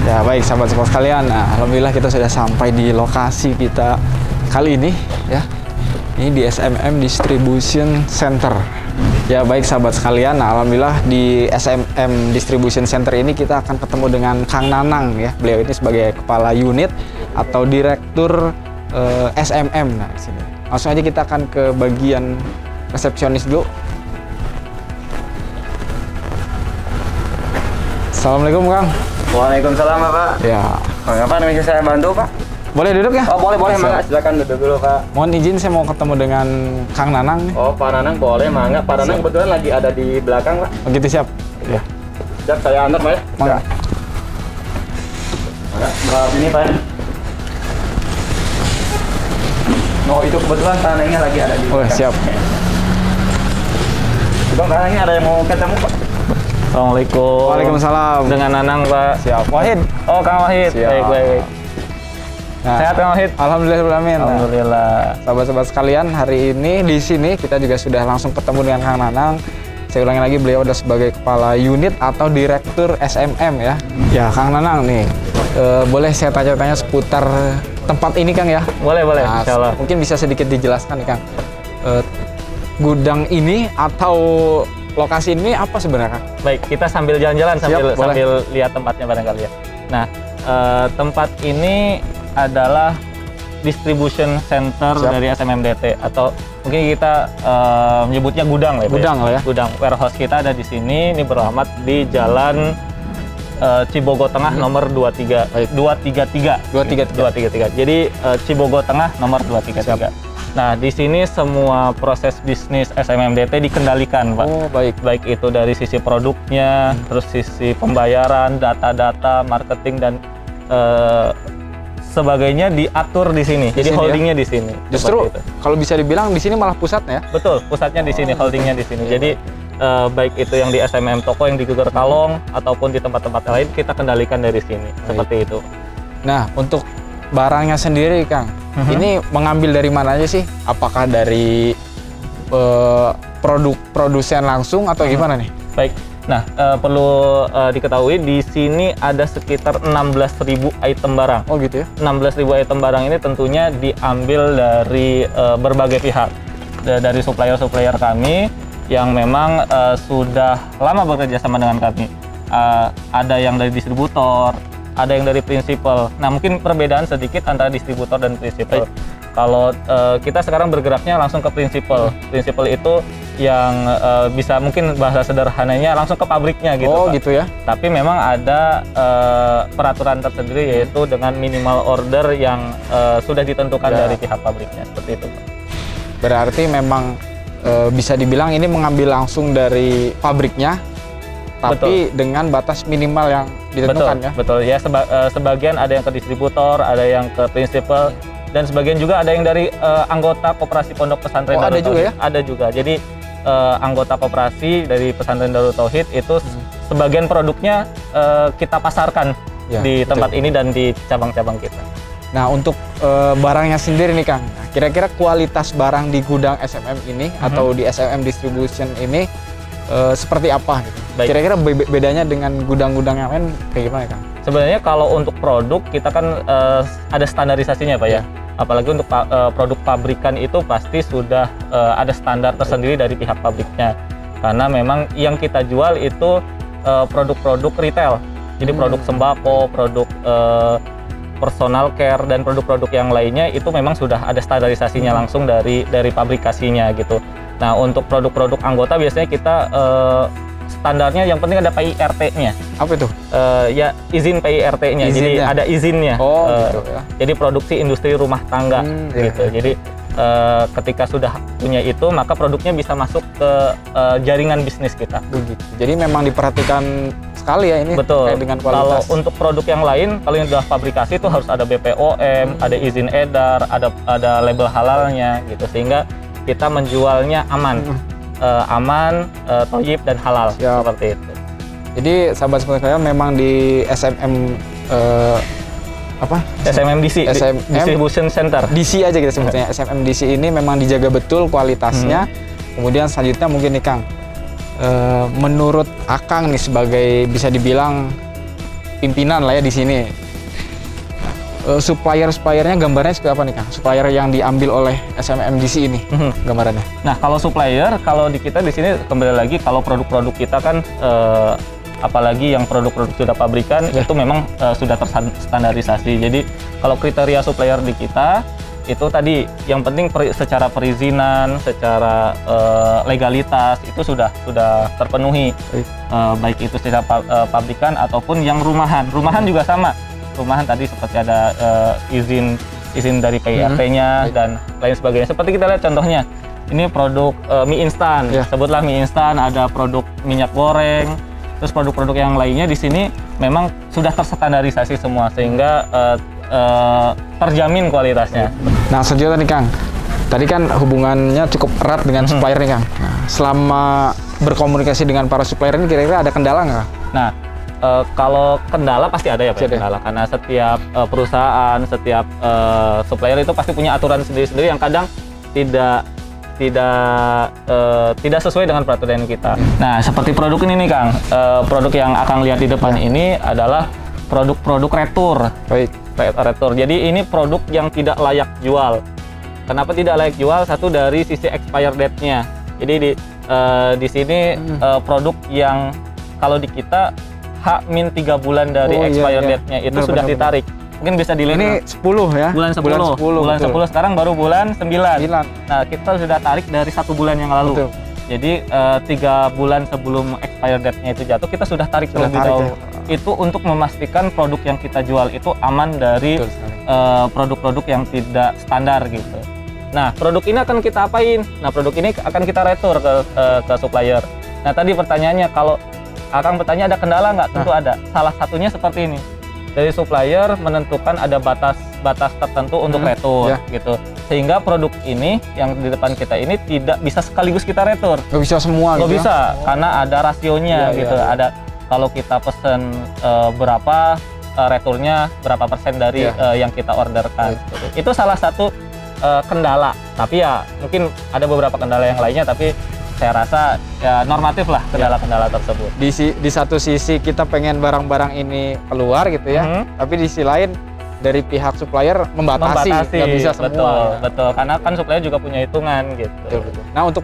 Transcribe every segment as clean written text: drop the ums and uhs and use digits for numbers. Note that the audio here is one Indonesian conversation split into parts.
Ya baik sahabat-sahabat sekalian, nah, alhamdulillah kita sudah sampai di lokasi kita kali ini ya. Ini di SMM Distribution Center. Ya baik sahabat sekalian, nah, alhamdulillah di SMM Distribution Center ini kita akan ketemu dengan Kang Nanang ya. Beliau ini sebagai kepala unit atau direktur SMM. Nah di sini langsung aja kita akan ke bagian resepsionis dulu. Assalamualaikum Kang. Waalaikumsalam Pak. Ya. Apa namanya saya bantu Pak? Boleh duduk ya? Oh boleh mangga, silakan duduk dulu Pak. Mohon izin saya mau ketemu dengan Kang Nanang nih. Oh Pak Nanang boleh mangga. Pak Nanang kebetulan lagi ada di belakang Pak. Begitu siap. Ya. Siap saya antar Pak ya. Mangga. Berapa ini Pak? Oh itu kebetulan Pak Nanangnya lagi ada di belakang. Oh siap. Bang Nanangnya ada yang mau ketemu Pak? Assalamualaikum. Waalaikumsalam. Dengan Nanang Pak. Siap. Wahid. Oh Kang Wahid. Siap. Baik. Nah, Sehat Kang Wahid? Alhamdulillahirobbilalamin. Alhamdulillah. Sahabat-sahabat sekalian, hari ini di sini kita juga sudah langsung ketemu dengan Kang Nanang. Saya ulangi lagi, beliau adalah sebagai kepala unit atau direktur SMM ya. Ya, Kang Nanang nih, boleh saya tanya-tanya seputar tempat ini Kang ya? Boleh. Nah, Insyaallah. mungkin bisa sedikit dijelaskan nih Kang. Gudang ini atau lokasi ini apa sebenarnya Kang? Baik, kita sambil jalan-jalan Siap, sambil lihat tempatnya barangkali ya. Nah, tempat ini adalah distribution center dari SMMDT atau mungkin kita menyebutnya gudang lah ya. Gudang lah ya. Gudang warehouse kita ada di sini. Ini beralamat di Jalan Cibogo Tengah nomor 233. Jadi Cibogo Tengah nomor 233. Nah, di sini semua proses bisnis SMMDT dikendalikan, Pak. Oh, baik. Baik itu dari sisi produknya, terus sisi pembayaran, data-data, marketing dan sebagainya diatur di sini. Jadi holdingnya di sini. Justru kalau bisa dibilang di sini malah pusatnya ya? Betul, pusatnya di sini, holdingnya di sini. Jadi baik itu yang di SMM toko yang di Geger Kalong ataupun di tempat-tempat lain kita kendalikan dari sini. Seperti itu. Nah, untuk barangnya sendiri Kang, ini mengambil dari mana aja sih? Apakah dari produsen langsung atau gimana nih? Baik. Nah, perlu diketahui di sini ada sekitar 16.000 item barang. Oh gitu ya? 16.000 item barang ini tentunya diambil dari berbagai pihak. Dari supplier-supplier kami yang memang sudah lama bekerja sama dengan kami. Ada yang dari distributor, ada yang dari prinsipal. Nah, mungkin perbedaan sedikit antara distributor dan prinsipal. Kalau kita sekarang bergeraknya langsung ke prinsipal. Prinsipal itu yang bisa mungkin bahasa sederhananya langsung ke pabriknya gitu. Oh Pak. gitu ya? Tapi memang ada peraturan tersendiri yaitu dengan minimal order yang sudah ditentukan dari pihak pabriknya. Seperti itu Pak. Berarti memang bisa dibilang ini mengambil langsung dari pabriknya, tapi dengan batas minimal yang ditentukan ya? Betul ya. Sebagian ada yang ke distributor, ada yang ke prinsipal, dan sebagian juga ada yang dari anggota koperasi pondok pesantren Darut Tauhid. Juga ya? Ada juga. Jadi anggota koperasi dari pesantren Darut Tauhid itu sebagian produknya kita pasarkan di tempat ini dan di cabang-cabang kita. Nah, untuk barangnya sendiri nih Kang, kira-kira kualitas barang di gudang SMM ini atau di SMM Distribution ini seperti apa gitu? Kira-kira bedanya dengan gudang-gudang yang lain kayak gimana Kang? Sebenarnya kalau untuk produk kita kan ada standarisasinya Pak ya. Apalagi untuk produk pabrikan itu pasti sudah ada standar tersendiri dari pihak pabriknya. Karena memang yang kita jual itu produk-produk retail. Jadi produk sembako, produk personal care dan produk-produk yang lainnya itu memang sudah ada standarisasinya langsung dari pabrikasinya gitu. Nah, untuk produk-produk anggota biasanya kita standarnya yang penting ada PIRT-nya. Apa itu? Ya izin PIRT-nya. Jadi ada izinnya. Oh, gitu ya. Jadi produksi industri rumah tangga gitu. Jadi ketika sudah punya itu, maka produknya bisa masuk ke jaringan bisnis kita. Begitu. Jadi memang diperhatikan sekali ya ini. Betul. Dengan kualitas. Kalau untuk produk yang lain, kalau yang sudah fabrikasi itu harus ada BPOM, ada izin edar, ada label halalnya gitu, sehingga kita menjualnya aman. Aman, thayyib dan halal. Seperti itu. Jadi sahabat-sahabat sekalian memang di SMM SMMDC, Distribution Center. DC aja kita sebutnya. SMMDC ini memang dijaga betul kualitasnya. Kemudian selanjutnya mungkin nih Kang, menurut Akang nih sebagai bisa dibilang pimpinan lah ya di sini. Supplier-suppliernya gambarnya seperti apa nih Kang? Supplier yang diambil oleh SMMDC ini gambarannya. Nah, kalau supplier, kalau di kita di sini kembali lagi kalau produk-produk kita kan apalagi yang produk-produk sudah pabrikan itu memang sudah terstandarisasi. Jadi kalau kriteria supplier di kita itu tadi yang penting secara perizinan, secara legalitas itu sudah terpenuhi. Baik itu secara pabrikan ataupun yang rumahan. Rumahan juga sama. Rumahan tadi seperti ada izin dari PIRT-nya dan lain sebagainya. Seperti kita lihat contohnya, ini produk mie instan, sebutlah mie instan, ada produk minyak goreng, terus produk-produk yang lainnya di sini memang sudah terstandarisasi semua sehingga terjamin kualitasnya. Nah, selanjutnya nih Kang, tadi kan hubungannya cukup erat dengan supplier nih Kang. Nah, selama berkomunikasi dengan para supplier ini kira-kira ada kendala nggak? Nah, kalau kendala pasti ada ya Pak, kendala karena setiap perusahaan, setiap supplier itu pasti punya aturan sendiri-sendiri yang kadang tidak sesuai dengan peraturan kita. Nah, seperti produk ini nih Kang, produk yang akan lihat di depan ini adalah produk-produk retur. Retur. Jadi ini produk yang tidak layak jual. Kenapa tidak layak jual? Satu dari sisi expired date-nya. Jadi di sini produk yang kalau di kita H-3 bulan dari expired date-nya itu sudah ditarik. Mungkin bisa dilihat. Ini 10 ya? Bulan 10. Bulan 10 sekarang baru bulan 9. Nah, kita sudah tarik dari 1 bulan yang lalu. Jadi 3 bulan sebelum expired date-nya itu jatuh, kita sudah tarik terlebih dahulu. Itu untuk memastikan produk yang kita jual itu aman dari produk-produk yang tidak standar gitu. Nah, produk ini akan kita apain? Nah, produk ini akan kita retur ke supplier. Nah, tadi pertanyaannya kalau Akang bertanya ada kendala nggak? Tentu ada. Salah satunya seperti ini. Dari supplier menentukan ada batas tertentu untuk retur gitu. Sehingga produk ini yang di depan kita ini tidak bisa sekaligus kita retur. Nggak bisa semua nggak gitu. Bisa karena ada rasionya gitu. Ada kalau kita pesen berapa returnya berapa persen dari yang kita orderkan. Itu salah satu kendala. Tapi ya mungkin ada beberapa kendala yang lainnya tapi saya rasa ya normatif lah kendala-kendala tersebut. Di satu sisi kita pengen barang-barang ini keluar gitu ya, tapi di sisi lain dari pihak supplier membatasi nggak bisa semua. Betul, karena kan supplier juga punya hitungan gitu. Betul. Nah, untuk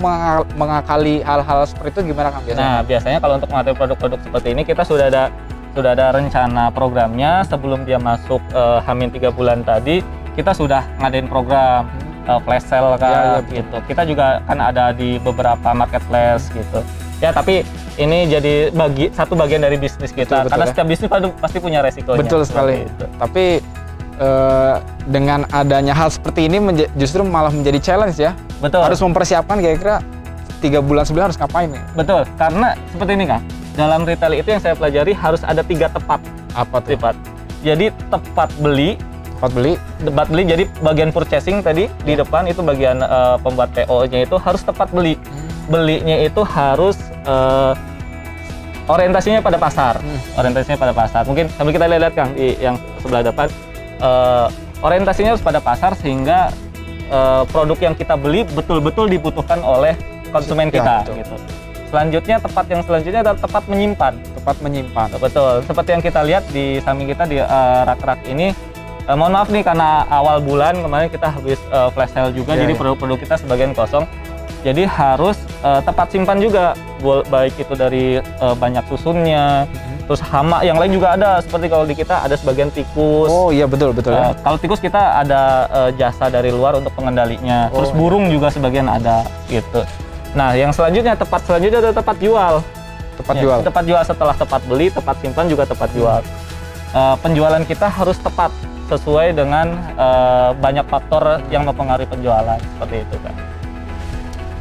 mengakali hal-hal seperti itu gimana Kang biasanya? Nah, biasanya kalau untuk mengatur produk-produk seperti ini kita sudah ada rencana programnya sebelum dia masuk H-3 bulan tadi, kita sudah ngadain program flash sale kan gitu. Kita juga kan ada di beberapa marketplace gitu. Ya, tapi ini jadi satu bagian dari bisnis kita. Betul, karena setiap bisnis pasti punya resikonya. Betul sekali. Tapi dengan adanya hal seperti ini justru malah menjadi challenge ya. Betul. Harus mempersiapkan kira-kira 3 bulan sebelum harus ngapain nih? Betul. Karena seperti ini Kang. Dalam retail itu yang saya pelajari harus ada 3 tepat. Apa tuh? Tepat. Jadi tepat beli. Tepat beli, jadi bagian purchasing tadi di depan itu bagian pembuat PO-nya itu harus tepat beli. Belinya itu harus orientasinya pada pasar. Orientasinya pada pasar. Mungkin sambil kita lihat Kang di yang sebelah depan, orientasinya harus pada pasar sehingga produk yang kita beli betul-betul dibutuhkan oleh konsumen kita. Gitu. Selanjutnya yang selanjutnya adalah tepat menyimpan. Betul. Seperti yang kita lihat di samping kita di rak-rak ini. Mohon maaf nih karena awal bulan kemarin kita habis flash sale juga, jadi produk-produk kita sebagian kosong. Jadi harus tepat simpan juga, baik itu dari banyak susunnya, terus hama yang lain juga ada. Seperti kalau di kita ada sebagian tikus. Oh iya betul ya. Kalau tikus kita ada jasa dari luar untuk pengendalinya. Terus burung juga sebagian ada gitu. Nah, yang selanjutnya adalah tepat jual. Tepat jual setelah tepat beli, tepat simpan juga tepat jual. Penjualan kita harus tepat sesuai dengan banyak faktor yang mempengaruhi penjualan, seperti itu kan.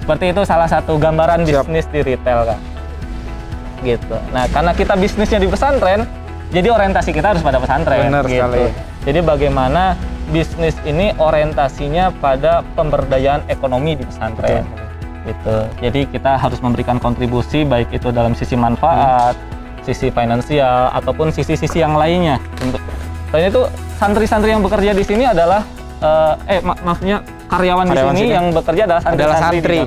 Seperti itu salah satu gambaran bisnis di retail kan. Gitu. Nah, karena kita bisnisnya di pesantren, jadi orientasi kita harus pada pesantren. Benar gitu. sekali. Jadi bagaimana bisnis ini orientasinya pada pemberdayaan ekonomi di pesantren. Gitu. Jadi kita harus memberikan kontribusi baik itu dalam sisi manfaat, sisi finansial ataupun sisi-sisi yang lainnya. Soalnya itu santri-santri yang bekerja di sini adalah maksudnya karyawan di sini yang bekerja adalah santri.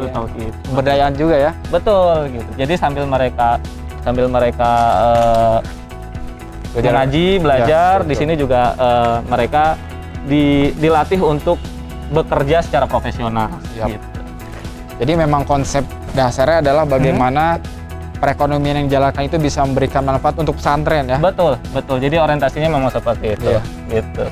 Pemberdayaan juga ya. Betul gitu. Jadi sambil mereka mengaji, belajar. Ya, di sini juga mereka dilatih untuk bekerja secara profesional. Siap. Gitu. Jadi memang konsep dasarnya adalah bagaimana perekonomian yang dijalankan itu bisa memberikan manfaat untuk pesantren ya. Betul, betul. Jadi orientasinya memang seperti itu. Iya. Gitu.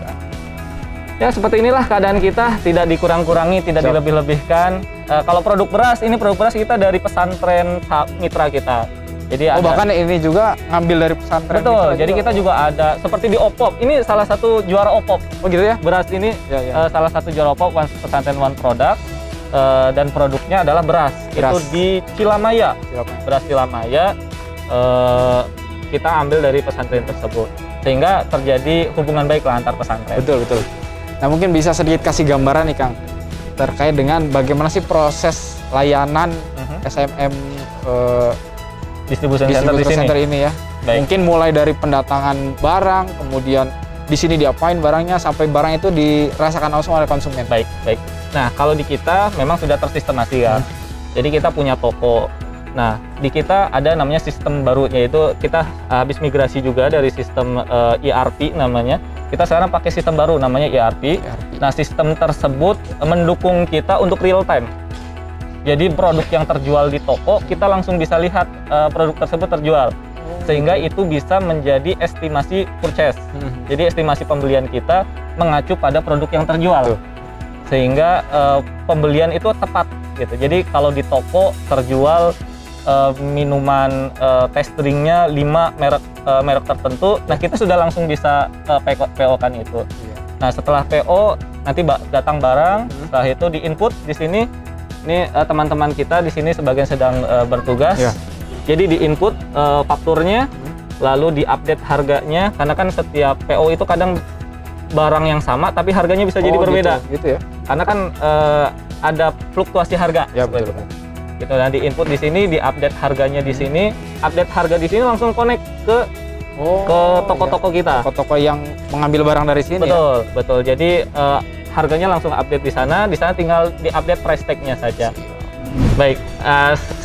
Ya seperti inilah keadaan kita, tidak dikurang-kurangi, tidak Siap. dilebih-lebihkan. Kalau produk beras, ini produk beras kita dari pesantren mitra kita. Jadi Bahkan ini juga ngambil dari pesantren. betul. Jadi kita juga ada seperti di Opop. Ini salah satu juara Opop. Oh gitu ya? Beras ini Ya. salah satu juara Opop pesantren One Product dan produknya adalah beras. Itu di Cilamaya. Beras Cilamaya kita ambil dari pesantren tersebut. Sehingga terjadi hubungan baik lah antar pesantren. Betul, betul. Nah mungkin bisa sedikit kasih gambaran nih Kang terkait dengan bagaimana sih proses layanan SMM Distribution center ini ya. Baik. Mungkin mulai dari pendatangan barang, kemudian di sini diapain barangnya sampai barang itu dirasakan langsung oleh konsumen. Baik, baik. Nah, kalau di kita memang sudah tersistemasi kan. Jadi kita punya toko. Nah, di kita ada namanya sistem baru, yaitu kita habis migrasi juga dari sistem ERP namanya. Kita sekarang pakai sistem baru namanya ERP. Nah, sistem tersebut mendukung kita untuk real time. Jadi produk yang terjual di toko, kita langsung bisa lihat produk tersebut terjual. Sehingga itu bisa menjadi estimasi purchase. Jadi estimasi pembelian kita mengacu pada produk yang terjual. Sehingga pembelian itu tepat gitu. Jadi kalau di toko terjual minuman test drinknya 5 merek tertentu, nah kita sudah langsung bisa PO kan itu. Nah setelah PO nanti datang barang, setelah itu di input di sini. Ini teman-teman kita di sini sebagian sedang bertugas. Jadi di input fakturnya, lalu diupdate harganya, karena kan setiap PO itu kadang barang yang sama tapi harganya bisa jadi berbeda. Gitu ya. Karena kan ada fluktuasi harga. Ya betul. Gitu. Nah di input di sini, diupdate harganya di sini, update harga di sini langsung connect ke toko-toko kita. Toko-toko yang mengambil barang dari sini. Betul, betul. Jadi harganya langsung update di sana tinggal diupdate price tag-nya saja. Baik,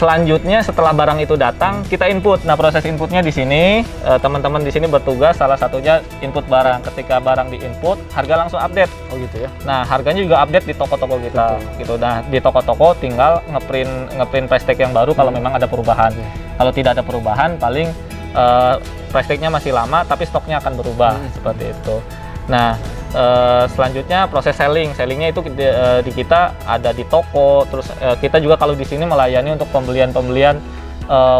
selanjutnya setelah barang itu datang, kita input. Nah, proses inputnya di sini, teman-teman di sini bertugas, salah satunya input barang. Ketika barang diinput, harga langsung update. Oh gitu ya. Nah, harganya juga update di toko-toko kita. Gitu. Nah, di toko-toko tinggal ngeprint price tag yang baru kalau memang ada perubahan. Kalau tidak ada perubahan, paling price tag-nya masih lama, tapi stoknya akan berubah seperti itu. Nah, selanjutnya proses sellingnya itu di kita ada di toko. Terus kita juga kalau di sini melayani untuk pembelian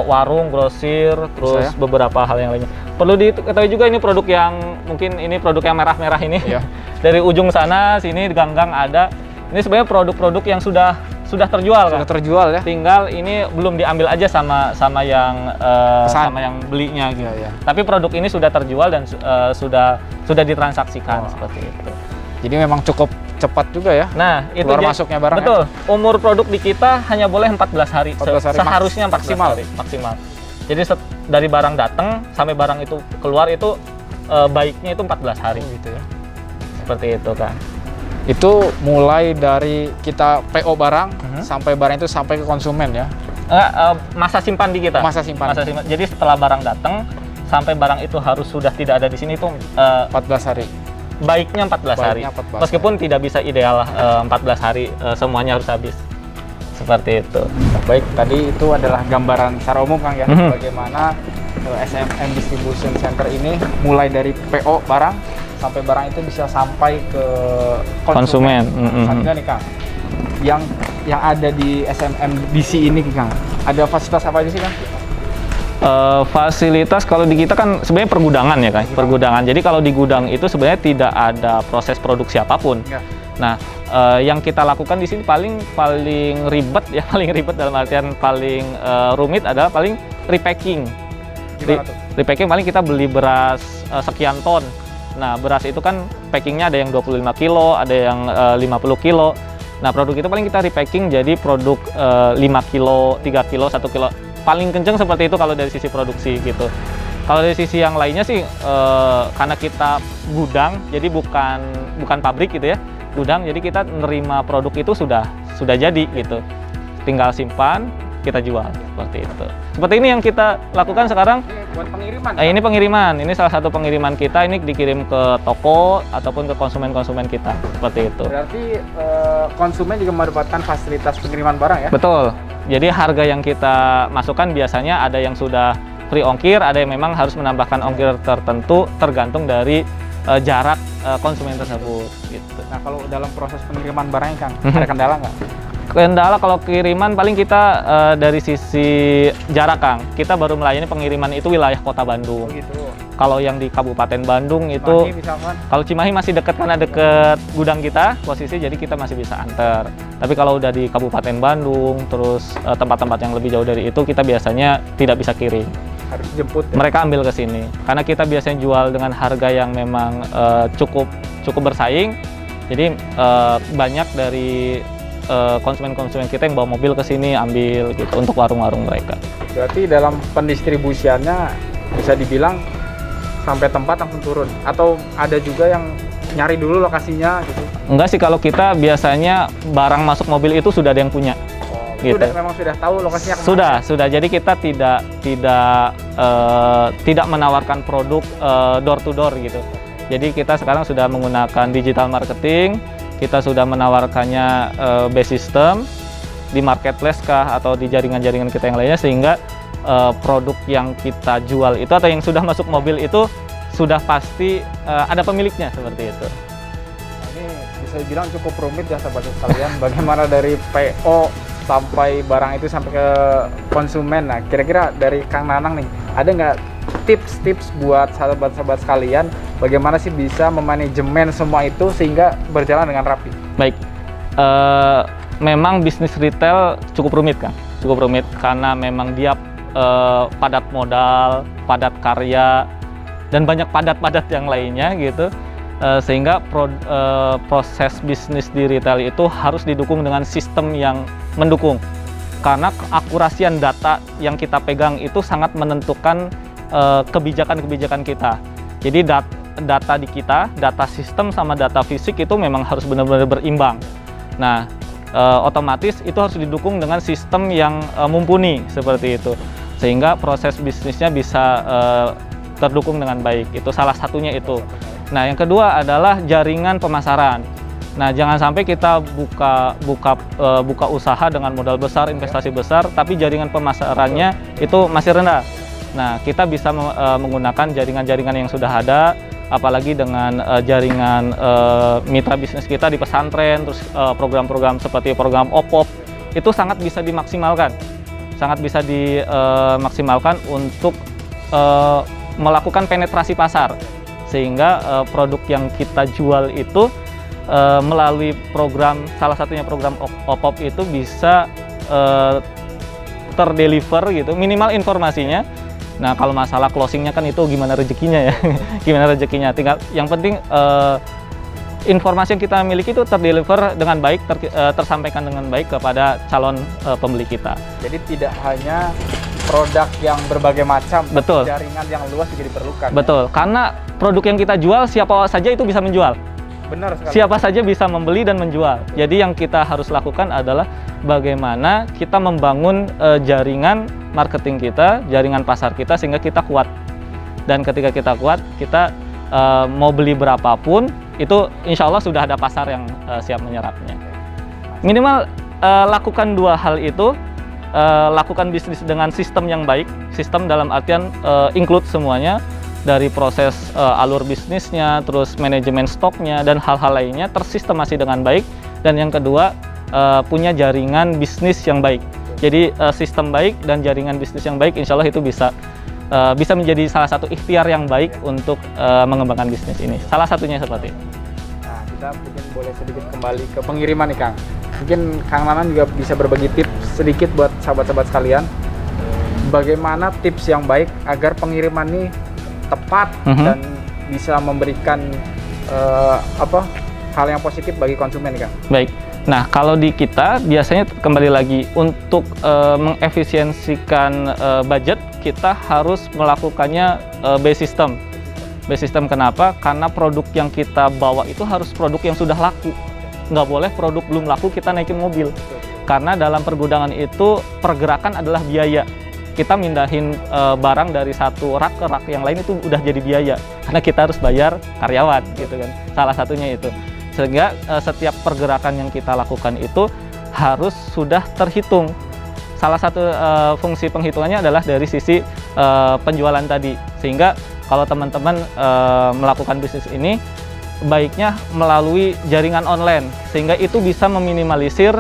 warung, grosir, terus beberapa hal yang lainnya. Perlu diketahui juga ini produk yang mungkin ini produk yang merah-merah ini. Dari ujung sana sini gang-gang ada. Ini sebenarnya produk-produk yang sudah terjual kan. Sudah terjual ya. Tinggal ini belum diambil aja sama yang belinya gitu. Tapi produk ini sudah terjual dan sudah ditransaksikan seperti itu. Jadi memang cukup cepat juga ya. Nah, itu keluar masuknya barang. Betul. Umur produk di kita hanya boleh 14 hari. Seharusnya 14 hari maksimal. Jadi dari barang datang sampai barang itu keluar itu baiknya itu 14 hari gitu ya. Seperti itu kan. Itu mulai dari kita PO barang sampai barang itu sampai ke konsumen ya? Masa simpan di kita. Masa simpan. Jadi setelah barang datang sampai barang itu harus sudah tidak ada di sini itu 14 hari. Baiknya 14 hari. Meskipun tidak bisa ideal 14 hari semuanya harus habis. Seperti itu. Baik, tadi itu adalah gambaran secara umum Kang ya, bagaimana SMM Distribution Center ini mulai dari PO barang sampai barang itu bisa sampai ke konsumen. Selanjutnya nih Kang, yang ada di SMM DC ini Kang, ada fasilitas apa aja sih Kang? Fasilitas kalau di kita kan sebenarnya pergudangan ya kan, pergudangan. Jadi kalau di gudang itu sebenarnya tidak ada proses produksi apapun. Nah, yang kita lakukan di sini paling ribet ya, paling ribet dalam artian paling rumit adalah paling repacking. Repacking paling kita beli beras sekian ton. Nah, beras itu kan packingnya ada yang 25 kilo, ada yang 50 kilo. Nah, produk itu paling kita repacking jadi produk 5 kilo, 3 kilo, 1 kilo. Paling kenceng seperti itu kalau dari sisi produksi gitu. Kalau dari sisi yang lainnya sih, karena kita gudang, jadi bukan pabrik gitu ya, gudang. Jadi kita nerima produk itu sudah jadi gitu. Tinggal simpan, kita jual seperti itu. Seperti ini yang kita lakukan sekarang. Ini buat pengiriman. Ini pengiriman. Ini salah satu pengiriman kita. Ini dikirim ke toko ataupun ke konsumen-konsumen kita seperti itu. Berarti konsumen juga mendapatkan fasilitas pengiriman barang ya? Betul. Jadi harga yang kita masukkan biasanya ada yang sudah free ongkir, ada yang memang harus menambahkan ongkir tertentu tergantung dari jarak konsumen tersebut. Gitu. Nah kalau dalam proses pengiriman barangnya Kang, ada kendala nggak? Kendala kalau kiriman paling kita dari sisi jarak Kang, kita baru melayani pengiriman itu wilayah kota Bandung. Gitu. Kalau yang di Kabupaten Bandung itu, kalau Cimahi masih dekat karena dekat gudang kita posisi, jadi kita masih bisa antar. Tapi kalau udah di Kabupaten Bandung, terus tempat-tempat yang lebih jauh dari itu, kita biasanya tidak bisa kirim. Harus jemput ya? Mereka ambil ke sini karena kita biasanya jual dengan harga yang memang cukup bersaing. Jadi banyak dari konsumen-konsumen kita yang bawa mobil ke sini ambil gitu untuk warung-warung mereka. Berarti dalam pendistribusiannya bisa dibilang sampai tempat langsung turun, atau ada juga yang nyari dulu lokasinya gitu? Enggak sih, kalau kita biasanya barang masuk mobil itu sudah ada yang punya. Gitu. Memang sudah tahu lokasinya kemana? Sudah. Jadi kita tidak menawarkan produk door to door gitu. Jadi kita sekarang sudah menggunakan digital marketing. Kita sudah menawarkannya base system di marketplace kah atau di jaringan-jaringan kita yang lainnya, sehingga produk yang kita jual itu atau yang sudah masuk mobil itu sudah pasti ada pemiliknya seperti itu. Ini bisa dibilang cukup rumit ya sahabat sekalian. Bagaimana dari PO sampai barang itu sampai ke konsumen. Nah, kira-kira dari Kang Nanang nih, ada nggak tips-tips buat sahabat-sahabat sekalian bagaimana sih bisa memanajemen semua itu sehingga berjalan dengan rapi? Baik, memang bisnis retail cukup rumit kan? Cukup rumit karena memang dia padat modal, padat karya, dan banyak padat-padat yang lainnya gitu. Sehingga proses bisnis di retail itu harus didukung dengan sistem yang mendukung, karena keakurasian data yang kita pegang itu sangat menentukan kebijakan-kebijakan kita. Jadi data di kita, data sistem sama data fisik itu memang harus benar-benar berimbang. Nah, otomatis itu harus didukung dengan sistem yang mumpuni seperti itu, sehingga proses bisnisnya bisa terdukung dengan baik. Itu salah satunya itu. Nah, yang kedua adalah jaringan pemasaran. Nah, jangan sampai kita buka usaha dengan modal besar, investasi besar, tapi jaringan pemasarannya itu masih rendah. Nah, kita bisa menggunakan jaringan-jaringan yang sudah ada, apalagi dengan jaringan mitra bisnis kita di pesantren, terus program-program seperti program OPOP, itu sangat bisa dimaksimalkan. Sangat bisa dimaksimalkan untuk melakukan penetrasi pasar. Sehingga produk yang kita jual itu melalui program, salah satunya program OPOP itu bisa terdeliver gitu, minimal informasinya. Nah, kalau masalah closingnya kan itu gimana rezekinya ya, gimana rezekinya. Tinggal yang penting informasi yang kita miliki itu terdeliver dengan baik, tersampaikan dengan baik kepada calon pembeli kita. Jadi tidak hanya produk yang berbagai macam, betul, jaringan yang luas juga diperlukan. Betul, ya? Karena produk yang kita jual siapa saja itu bisa menjual. Benar sekali. Siapa saja bisa membeli dan menjual. Betul. Jadi yang kita harus lakukan adalah bagaimana kita membangun jaringan marketing kita, jaringan pasar kita sehingga kita kuat. Dan ketika kita kuat, kita mau beli berapapun itu insya Allah sudah ada pasar yang siap menyerapnya. Minimal lakukan dua hal itu. Lakukan bisnis dengan sistem yang baik, sistem dalam artian include semuanya, dari proses alur bisnisnya, terus manajemen stoknya, dan hal-hal lainnya tersistemasi dengan baik. Dan yang kedua, punya jaringan bisnis yang baik. Jadi sistem baik dan jaringan bisnis yang baik, insya Allah itu bisa menjadi salah satu ikhtiar yang baik untuk mengembangkan bisnis ini. Salah satunya seperti itu. Nah, kita mungkin boleh sedikit kembali ke pengiriman nih Kang. Mungkin Kang Nanang juga bisa berbagi tips sedikit buat sahabat-sahabat sekalian. Bagaimana tips yang baik agar pengiriman ini tepat dan bisa memberikan hal yang positif bagi konsumen, Kang? Baik. Nah, kalau di kita biasanya kembali lagi untuk mengefisiensikan budget, kita harus melakukannya base system. Base system kenapa? Karena produk yang kita bawa itu harus produk yang sudah laku. Nggak boleh produk belum laku kita naikin mobil. Karena dalam pergudangan itu pergerakan adalah biaya. Kita mindahin barang dari satu rak ke rak yang lain itu udah jadi biaya, karena kita harus bayar karyawan gitu kan. Salah satunya itu. Sehingga setiap pergerakan yang kita lakukan itu harus sudah terhitung. Salah satu fungsi penghitungannya adalah dari sisi penjualan tadi. Sehingga kalau teman-teman melakukan bisnis ini, baiknya melalui jaringan online, sehingga itu bisa meminimalisir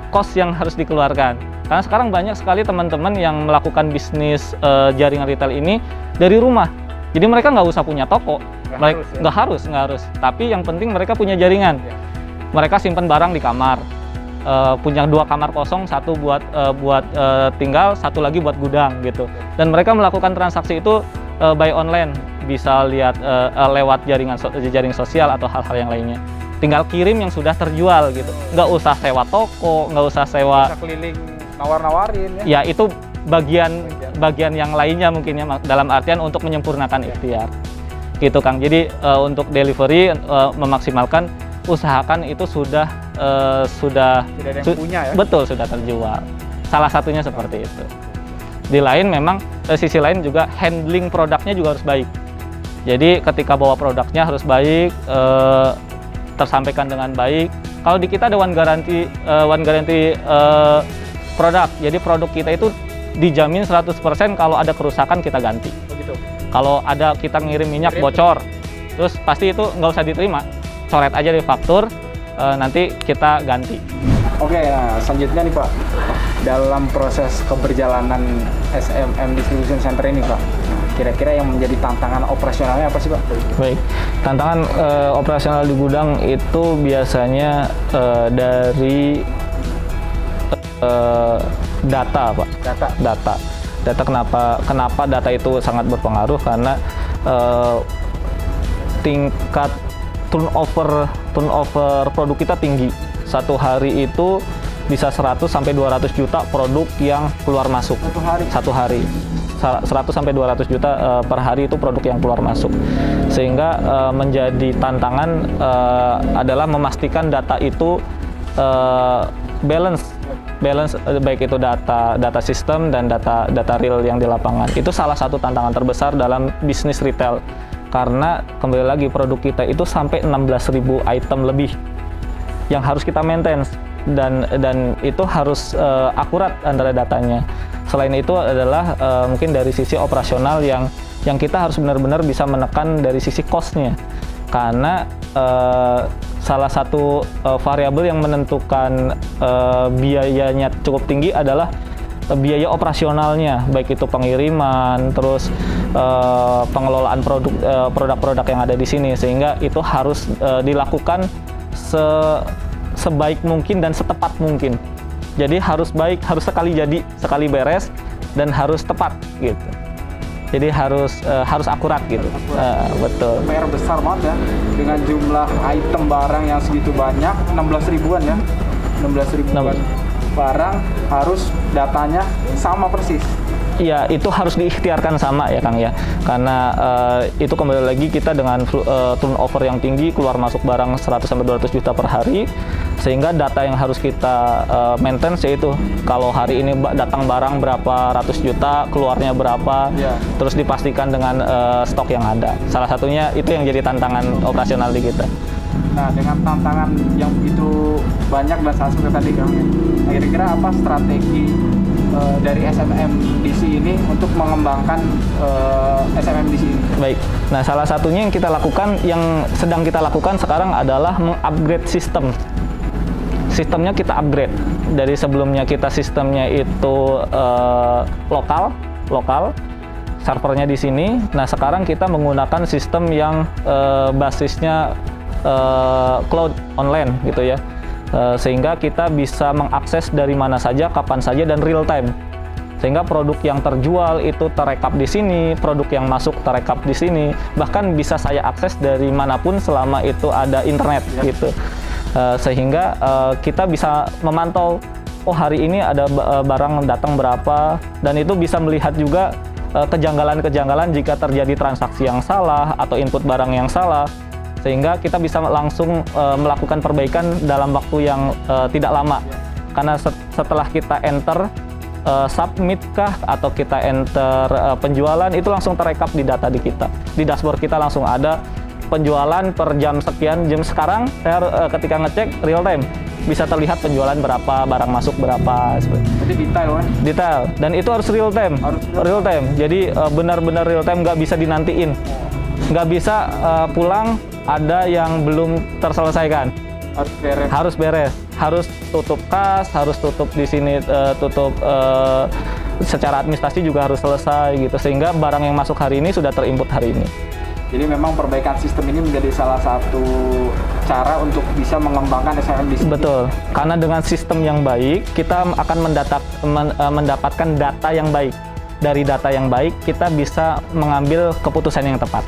cost yang harus dikeluarkan. Karena sekarang banyak sekali teman-teman yang melakukan bisnis jaringan retail ini dari rumah. Jadi mereka nggak usah punya toko, nggak harus. Tapi yang penting mereka punya jaringan. Mereka simpan barang di kamar, punya 2 kamar kosong, satu buat tinggal, satu lagi buat gudang gitu. Dan mereka melakukan transaksi itu by online, bisa lihat lewat jaring sosial atau hal-hal yang lainnya. Tinggal kirim yang sudah terjual gitu, nggak usah sewa toko, nggak usah sewa. Bisa keliling nawar-nawarin ya. Ya itu bagian yang lainnya mungkin ya, dalam artian untuk menyempurnakan ikhtiar gitu Kang. Jadi untuk delivery memaksimalkan, usahakan itu sudah ada yang punya ya. Betul, sudah terjual. Salah satunya seperti itu. Di lain memang sisi lain juga handling produknya juga harus baik. Jadi ketika bawa produknya harus baik, tersampaikan dengan baik. Kalau di kita ada one guarantee produk. Jadi produk kita itu dijamin 100% kalau ada kerusakan kita ganti. Begitu. Kalau ada kita ngirim minyak bocor, terus pasti itu nggak usah diterima. Coret aja di faktur, nanti kita ganti. Oke, nah selanjutnya nih Pak, dalam proses keberjalanan SMM Distribution Center ini Pak, kira-kira yang menjadi tantangan operasionalnya apa sih Pak? Baik, tantangan operasional di gudang itu biasanya dari data Pak. Data kenapa data itu sangat berpengaruh, karena tingkat turnover produk kita tinggi. Satu hari itu bisa 100 sampai 200 juta produk yang keluar masuk. Satu hari. 100 sampai 200 juta per hari itu produk yang keluar masuk. Sehingga menjadi tantangan adalah memastikan data itu balance baik itu data sistem dan data real yang di lapangan. Itu salah satu tantangan terbesar dalam bisnis retail, karena kembali lagi produk kita itu sampai 16.000 item lebih yang harus kita maintain, dan itu harus akurat antara datanya. Selain itu adalah mungkin dari sisi operasional yang kita harus benar-benar bisa menekan dari sisi cost-nya, karena salah satu variabel yang menentukan biayanya cukup tinggi adalah biaya operasionalnya, baik itu pengiriman, terus pengelolaan produk-produk yang ada di sini, sehingga itu harus dilakukan sebaik mungkin dan setepat mungkin. Jadi harus baik, harus sekali jadi, sekali beres, dan harus tepat gitu. Jadi harus akurat gitu. Betul. PR besar banget ya, dengan jumlah item barang yang segitu banyak, 16 ribuan ya. 16 ribuan barang harus datanya sama persis. Iya, itu harus diikhtiarkan sama ya Kang ya, karena itu kembali lagi kita dengan turnover yang tinggi, keluar masuk barang 100-200 juta per hari, sehingga data yang harus kita maintain yaitu kalau hari ini datang barang berapa ratus juta, keluarnya berapa, terus dipastikan dengan stok yang ada. Salah satunya itu yang jadi tantangan operasional di kita. Nah, dengan tantangan yang begitu banyak dan sangat seperti tadi Kang, kira-kira apa strategi dari SMMDC ini untuk mengembangkan SMMDC ini? Baik, nah salah satunya yang kita lakukan, yang sedang kita lakukan sekarang adalah mengupgrade sistem. Sistemnya kita upgrade. Dari sebelumnya kita sistemnya itu lokal, servernya di sini. Nah sekarang kita menggunakan sistem yang basisnya cloud online gitu ya. Sehingga kita bisa mengakses dari mana saja, kapan saja, dan real time. Sehingga produk yang terjual itu terekap di sini, produk yang masuk terekap di sini, bahkan bisa saya akses dari manapun selama itu ada internet gitu. Sehingga kita bisa memantau, oh hari ini ada barang datang berapa, dan itu bisa melihat juga kejanggalan-kejanggalan jika terjadi transaksi yang salah atau input barang yang salah. sehingga kita bisa langsung melakukan perbaikan dalam waktu yang tidak lama. Karena setelah kita enter submit kah atau kita enter penjualan, itu langsung terekap di data di kita. Di dashboard kita langsung ada penjualan per jam sekian. Jam sekarang saya ketika ngecek real time bisa terlihat penjualan berapa, barang masuk berapa. Jadi detail kan? Detail, dan itu harus real time. Real time. Jadi benar-benar real time, nggak bisa dinantiin. Nggak bisa pulang ada yang belum terselesaikan. Harus beres. Harus beres. Harus tutup kas, harus tutup di sini, tutup secara administrasi juga harus selesai gitu. Sehingga barang yang masuk hari ini sudah terimput hari ini. Jadi memang perbaikan sistem ini menjadi salah satu cara untuk bisa mengembangkan SMM di sini. Betul, karena dengan sistem yang baik, kita akan mendapatkan data yang baik. Dari data yang baik, kita bisa mengambil keputusan yang tepat.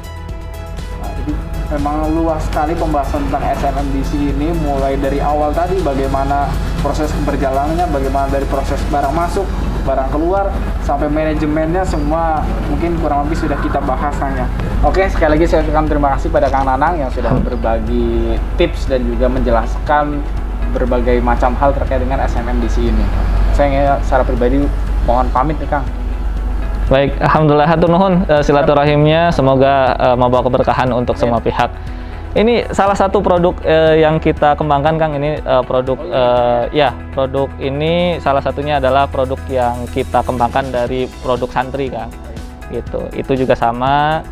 Nah, jadi memang luas sekali pembahasan tentang SMM di sini, mulai dari awal tadi bagaimana proses berjalannya, bagaimana dari proses barang masuk, barang keluar, sampai manajemennya, semua mungkin kurang lebih sudah kita bahas hanya. Oke, sekali lagi saya ucapkan terima kasih pada Kang Nanang yang sudah berbagi tips dan juga menjelaskan berbagai macam hal terkait dengan SMM di sini. Saya secara pribadi mohon pamit nih Kang. Baik, alhamdulillah hatur nuhun silaturahimnya, semoga membawa keberkahan untuk semua pihak. Ini salah satu produk yang kita kembangkan Kang, ini produk produk ini salah satunya adalah produk yang kita kembangkan dari produk santri Kang. Gitu. Itu juga sama.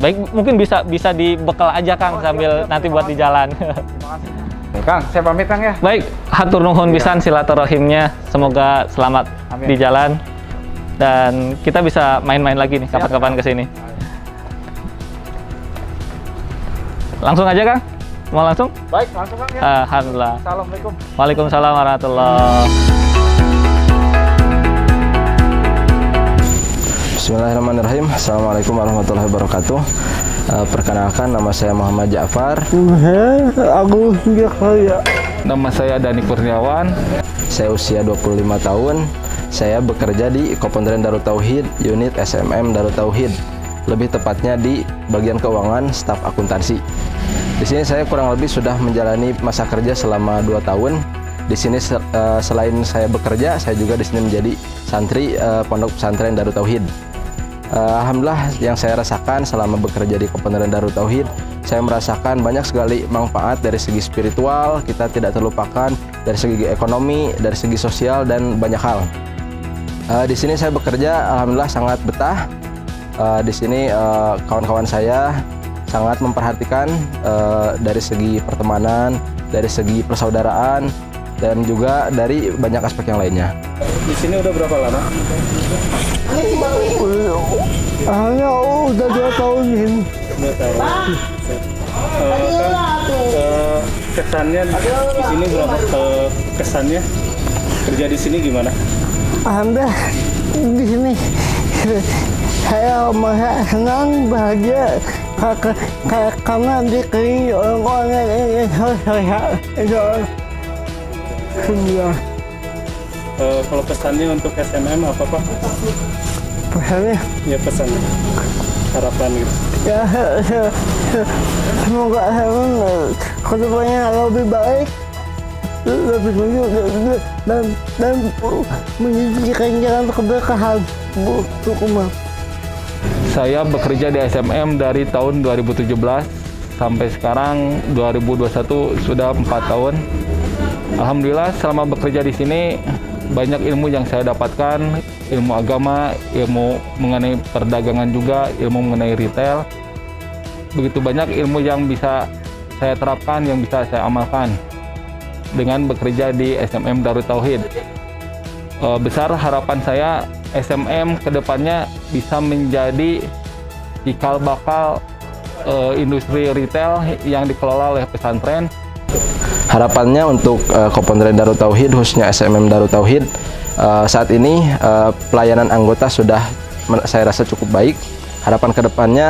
Baik, mungkin bisa dibekal aja Kang sambil nanti buat di jalan. Terima kasih. Kang, saya pamit Kang ya. Baik, hatur nuhun pisan silaturahimnya, semoga selamat Amin. di jalan. Dan kita bisa main-main lagi nih kapan-kapan kesini. Langsung aja Kang? Mau langsung? Baik, langsung Kang ya. Alhamdulillah. Assalamualaikum. Waalaikumsalam warahmatullahi. Bismillahirrahmanirrahim. Assalamualaikum warahmatullahi wabarakatuh. Perkenalkan, nama saya Muhammad Ja'far. Nama saya Dani Kurniawan. Saya usia 25 tahun. Saya bekerja di Kopendren Darut Tauhid, unit SMM Darut Tauhid. Lebih tepatnya di bagian keuangan, staf akuntansi. Di sini saya kurang lebih sudah menjalani masa kerja selama 2 tahun. Di sini selain saya bekerja, saya juga di sini menjadi santri Pondok Pesantren Darut Tauhid. Alhamdulillah, yang saya rasakan selama bekerja di Kopendren Darut Tauhid, saya merasakan banyak sekali manfaat dari segi spiritual, kita tidak terlupakan, dari segi ekonomi, dari segi sosial, dan banyak hal. Di sini saya bekerja, alhamdulillah sangat betah. Di sini kawan-kawan saya sangat memperhatikan dari segi pertemanan, dari segi persaudaraan, dan juga dari banyak aspek yang lainnya. Di sini udah berapa lama? Hanya udah 2 tahun ini. 2 tahun. Kesannya di sini berapa? Kesannya kerja di sini gimana? Alhamdulillah di sini saya merasa senang, bahagia karena dikelilingi orang-orang yang sehat. Kalau pesannya untuk SMM apa Pak? Pesannya? Ya pesannya, harapan gitu. Ya, semoga SMM kedepannya lebih baik, lebih maju dan menjadikan jalan keberkahan untuk umat. Saya bekerja di SMM dari tahun 2017 sampai sekarang 2021 sudah 4 tahun. Alhamdulillah selama bekerja di sini banyak ilmu yang saya dapatkan, ilmu agama, ilmu mengenai perdagangan juga, ilmu mengenai retail. Begitu banyak ilmu yang bisa saya terapkan, yang bisa saya amalkan dengan bekerja di SMM Darut Tauhid. Besar harapan saya SMM kedepannya bisa menjadi cikal bakal industri retail yang dikelola oleh pesantren. Harapannya untuk Kopendren Darut Tauhid, khususnya SMM Darut Tauhid, saat ini pelayanan anggota sudah saya rasa cukup baik. Harapan kedepannya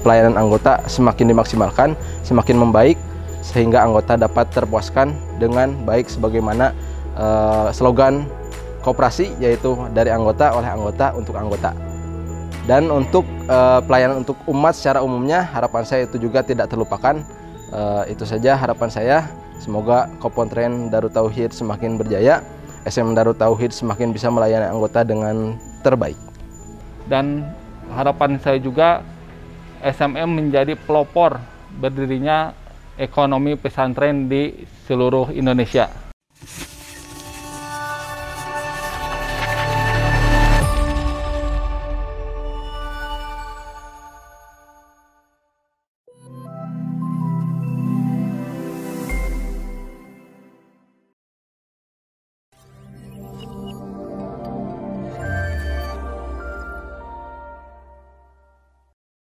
pelayanan anggota semakin dimaksimalkan, semakin membaik, sehingga anggota dapat terpuaskan dengan baik sebagaimana slogan koperasi, yaitu dari anggota oleh anggota untuk anggota. Dan untuk pelayanan untuk umat secara umumnya, harapan saya itu juga tidak terlupakan. Itu saja harapan saya. Semoga Kopontren Darut Tauhid semakin berjaya, SMM Darut Tauhid semakin bisa melayani anggota dengan terbaik. Dan harapan saya juga SMM menjadi pelopor berdirinya ekonomi pesantren di seluruh Indonesia.